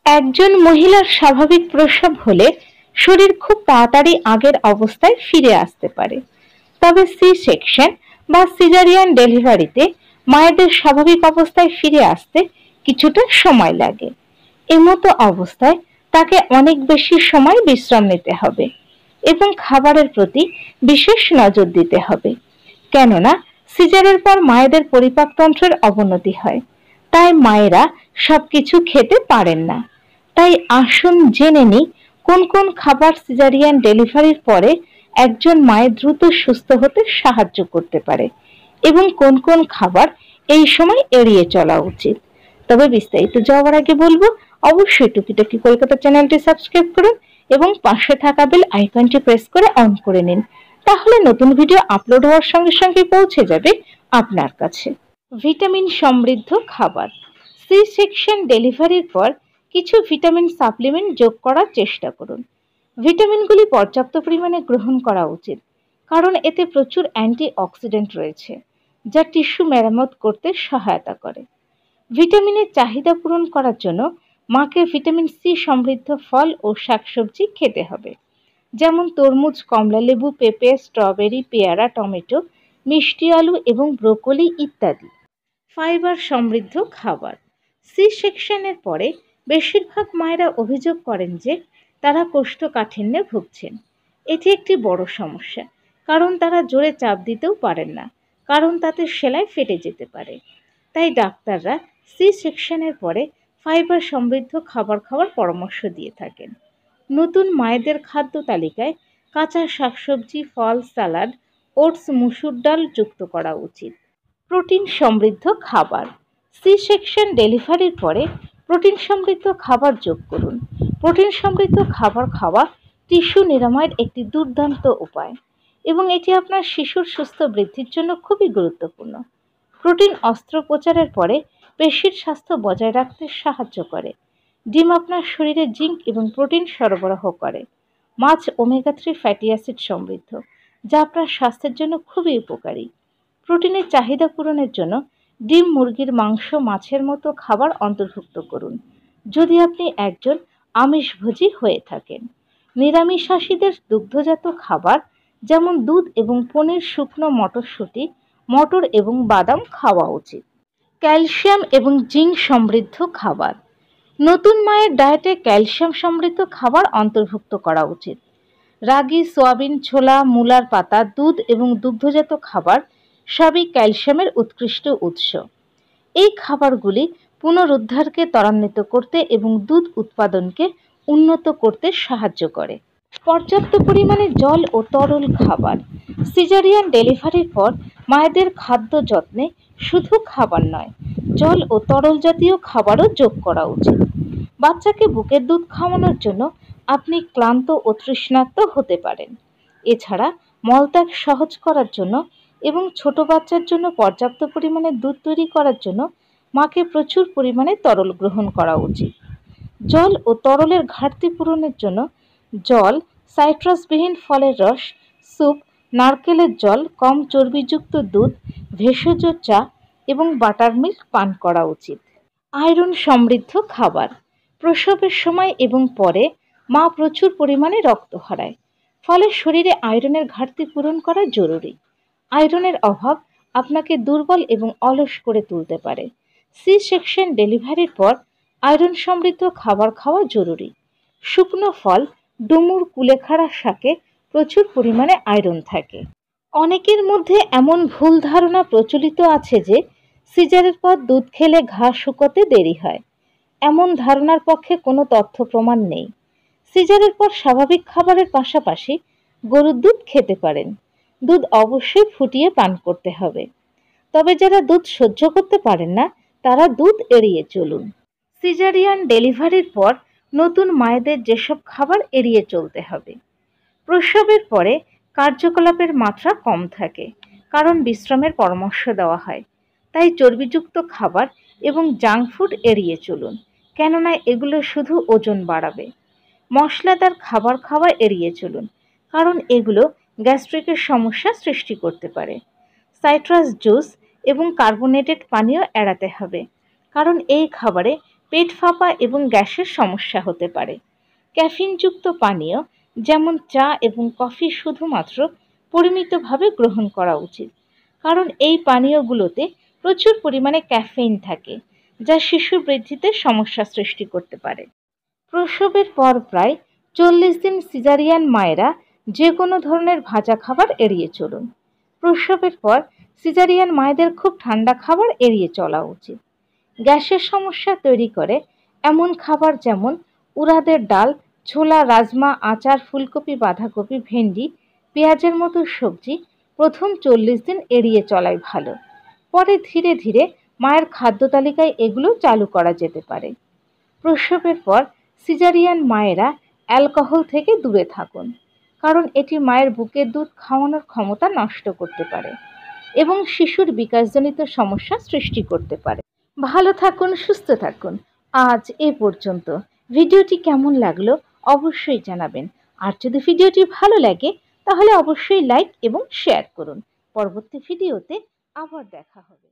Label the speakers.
Speaker 1: একজন মহিলার স্বাভাবিক প্রসব হলে শরীর খুব তাড়াতাড়ি আগের অবস্থায় ফিরে আসতে পারে, তবে সি সেকশন বা সিজারিয়ান ডেলিভারিতে মায়েদের স্বাভাবিক অবস্থায় ফিরে আসতে কিছুটা সময় লাগে। এমতো অবস্থায় তাকে অনেক বেশি সময় বিশ্রাম নিতে হবে এবং খাবারের প্রতি বিশেষ নজর দিতে হবে, কেননা সিজারের পর মায়েদের পরিপাকতন্ত্রের অবনতি হয়, তাই মায়েরা সবকিছু খেতে পারেন না। তাই আসুন জেনে নিই কোন কোন খাবার সিজারিয়ান ডেলিভারির পরে একজন মায়ের দ্রুত সুস্থ হতে সাহায্য করতে পারে এবং কোন কোন খাবার এই সময় এড়িয়ে চলা উচিত। তবে বিস্তারিত যাওয়ার আগে বলবো, অবশ্যই টুকিটাকি কলকাতা চ্যানেলটি সাবস্ক্রাইব করুন এবং পাশে থাকা বেল আইকনটি প্রেস করে অন করে নিন, তাহলে নতুন ভিডিও আপলোড হওয়ার সঙ্গে সঙ্গে পৌঁছে যাবে আপনার কাছে। ভিটামিন সমৃদ্ধ খাবার। সি সেকশন ডেলিভারির পর কিছু ভিটামিন সাপ্লিমেন্ট যোগ করার চেষ্টা করুন। ভিটামিনগুলি পর্যাপ্ত পরিমাণে গ্রহণ করা উচিত, কারণ এতে প্রচুর অ্যান্টিঅক্সিডেন্ট রয়েছে যা টিস্যু মেরামত করতে সহায়তা করে। ভিটামিনের চাহিদা পূরণ করার জন্য মাকে ভিটামিন সি সমৃদ্ধ ফল ও শাকসবজি খেতে হবে, যেমন তরমুজ, কমলালেবু, পেঁপে, স্ট্রবেরি, পেয়ারা, টমেটো, মিষ্টি আলু এবং ব্রোকলি ইত্যাদি। ফাইবার সমৃদ্ধ খাবার। সি সেকশনের পরে বেশিরভাগ মায়েরা অভিযোগ করেন যে তারা কোষ্ঠকাঠিন্যে ভুগছেন। এটি একটি বড় সমস্যা, কারণ তারা জোরে চাপ দিতেও পারেন না, কারণ তাতে সেলাই ফেটে যেতে পারে। তাই ডাক্তাররা সি সেকশনের পরে ফাইবার সমৃদ্ধ খাবার খাওয়ার পরামর্শ দিয়ে থাকেন। নতুন মায়েদের খাদ্য তালিকায় কাঁচা শাকসবজি, ফল, সালাড, ওটস, মুসুর ডাল যুক্ত করা উচিত। প্রোটিন সমৃদ্ধ খাবার। সি সেকশন ডেলিভারির পরে প্রোটিন সমৃদ্ধ খাবার যোগ করুন। প্রোটিন সমৃদ্ধ খাবার খাওয়া টিস্যু নিরাময়ের একটি দুর্দান্ত উপায় এবং এটি আপনার শিশুর সুস্থ বৃদ্ধির জন্য খুবই গুরুত্বপূর্ণ। প্রোটিন অস্ত্রোপচারের পরে পেশির স্বাস্থ্য বজায় রাখতে সাহায্য করে। ডিম আপনার শরীরে জিঙ্ক এবং প্রোটিন সরবরাহ করে। মাছ ওমেগা 3 ফ্যাটি অ্যাসিড সমৃদ্ধ, যা আপনার স্বাস্থ্যের জন্য খুবই উপকারী। প্রোটিনের চাহিদা পূরণের জন্য ডিম, মুরগির মাংস, মাছের মতো খাবার অন্তর্ভুক্ত করুন যদি আপনি একজন আমিষভোজী হয়ে থাকেন। নিরামিষাশীদের দুগ্ধজাত খাবার যেমন দুধ এবং পনির, শুকনো মটরশুঁটি, মটর এবং বাদাম খাওয়া উচিত। ক্যালসিয়াম এবং জিঙ্ক সমৃদ্ধ খাবার। নতুন মায়ের ডায়েটে ক্যালসিয়াম সমৃদ্ধ খাবার অন্তর্ভুক্ত করা উচিত। রাগি, সোয়াবিন, ছোলা, মূলার পাতা, দুধ এবং দুগ্ধজাত খাবার সবই ক্যালসিয়ামের উৎকৃষ্ট উৎস। এই খাবারগুলি পুনরুদ্ধারকে ত্বরান্বিত করতে এবং দুধ উৎপাদনকে উন্নত করতে সাহায্য করে। পর্যাপ্ত পরিমাণে জল ও তরল খাবার। সিজারিয়ান ডেলিভারির পর মায়েদের খাদ্য যত্নে শুধু খাবার নয়, জল ও তরল জাতীয় খাবারও যোগ করা উচিত। বাচ্চাকে বুকের দুধ খাওয়ানোর জন্য আপনি ক্লান্ত ও তৃষ্ণার্ত হতে পারেন। এছাড়া মলত্যাগ সহজ করার জন্য এবং ছোট বাচ্চার জন্য পর্যাপ্ত পরিমাণে দুধ তৈরি করার জন্য মাকে প্রচুর পরিমাণে তরল গ্রহণ করা উচিত। জল ও তরলের ঘাটতি পূরণের জন্য জল, সাইট্রাসবিহীন ফলের রস, স্যুপ, নারকেলের জল, কম চর্বিযুক্ত দুধ, ভেষজ চা এবং বাটার মিল্ক পান করা উচিত। আয়রন সমৃদ্ধ খাবার। প্রসবের সময় এবং পরে মা প্রচুর পরিমাণে রক্ত হারায়, ফলে শরীরে আয়রনের ঘাটতি পূরণ করা জরুরি। আয়রনের অভাব আপনাকে দুর্বল এবং অলস করে তুলতে পারে। সি সেকশন ডেলিভারির পর আয়রন সমৃদ্ধ খাবার খাওয়া জরুরি। শুকনো ফল, ডুমুর, কুলেখাড়া শাকে প্রচুর পরিমাণে আয়রন থাকে। অনেকের মধ্যে এমন ভুল ধারণা প্রচলিত আছে যে সিজারের পর দুধ খেলে ঘা শুকোতে দেরি হয়। এমন ধারণার পক্ষে কোনো তথ্য প্রমাণ নেই। সিজারের পর স্বাভাবিক খাবারের পাশাপাশি গরুর দুধ খেতে পারেন। দুধ অবশ্যই ফুটিয়ে পান করতে হবে। তবে যারা দুধ সহ্য করতে পারেন না তারা দুধ এড়িয়ে চলুন। সিজারিয়ান ডেলিভারির পর নতুন মায়েদের যেসব খাবার এড়িয়ে চলতে হবে। প্রসবের পরে কার্যকলাপের মাত্রা কম থাকে, কারণ বিশ্রামের পরামর্শ দেওয়া হয়। তাই চর্বিযুক্ত খাবার এবং জাঙ্ক ফুড এড়িয়ে চলুন, কেননা এগুলো শুধু ওজন বাড়াবে। মশলাদার খাবার খাওয়া এড়িয়ে চলুন, কারণ এগুলো গ্যাস্ট্রিকের সমস্যা সৃষ্টি করতে পারে। সাইট্রাস জুস এবং কার্বোনেটেড পানীয় এড়াতে হবে, কারণ এই খাবারে পেট ফাঁপা এবং গ্যাসের সমস্যা হতে পারে। ক্যাফিনযুক্ত পানীয় যেমন চা এবং কফি শুধুমাত্র পরিমিতভাবে গ্রহণ করা উচিত, কারণ এই পানীয়গুলোতে প্রচুর পরিমাণে ক্যাফেইন থাকে, যা শিশুর বৃদ্ধিতে সমস্যা সৃষ্টি করতে পারে। প্রসবের পর প্রায় 40 দিন সিজারিয়ান মায়েরা যে কোনো ধরনের ভাজা খাবার এড়িয়ে চলুন। প্রসবের পর সিজারিয়ান মায়েদের খুব ঠান্ডা খাবার এড়িয়ে চলা উচিত। গ্যাসের সমস্যা তৈরি করে এমন খাবার যেমন উড়াদের ডাল, ছোলা, রাজমা, আচার, ফুলকপি, বাঁধাকপি, ভেন্ডি, পেঁয়াজের মতো সবজি প্রথম 40 দিন এড়িয়ে চলাই ভালো। পরে ধীরে ধীরে মায়ের খাদ্য তালিকায় এগুলো চালু করা যেতে পারে। প্রসবের পর সিজারিয়ান মায়েরা অ্যালকোহল থেকে দূরে থাকুন, কারণ এটি মায়ের বুকের দুধ খাওয়ানোর ক্ষমতা নষ্ট করতে পারে এবং শিশুর বিকাশজনিত সমস্যা সৃষ্টি করতে পারে। ভালো থাকুন, সুস্থ থাকুন। আজ এ পর্যন্ত। ভিডিওটি কেমন লাগলো অবশ্যই জানাবেন। আর যদি ভিডিওটি ভালো লাগে তাহলে অবশ্যই লাইক এবং শেয়ার করুন। পরবর্তী ভিডিওতে আবার দেখা হবে।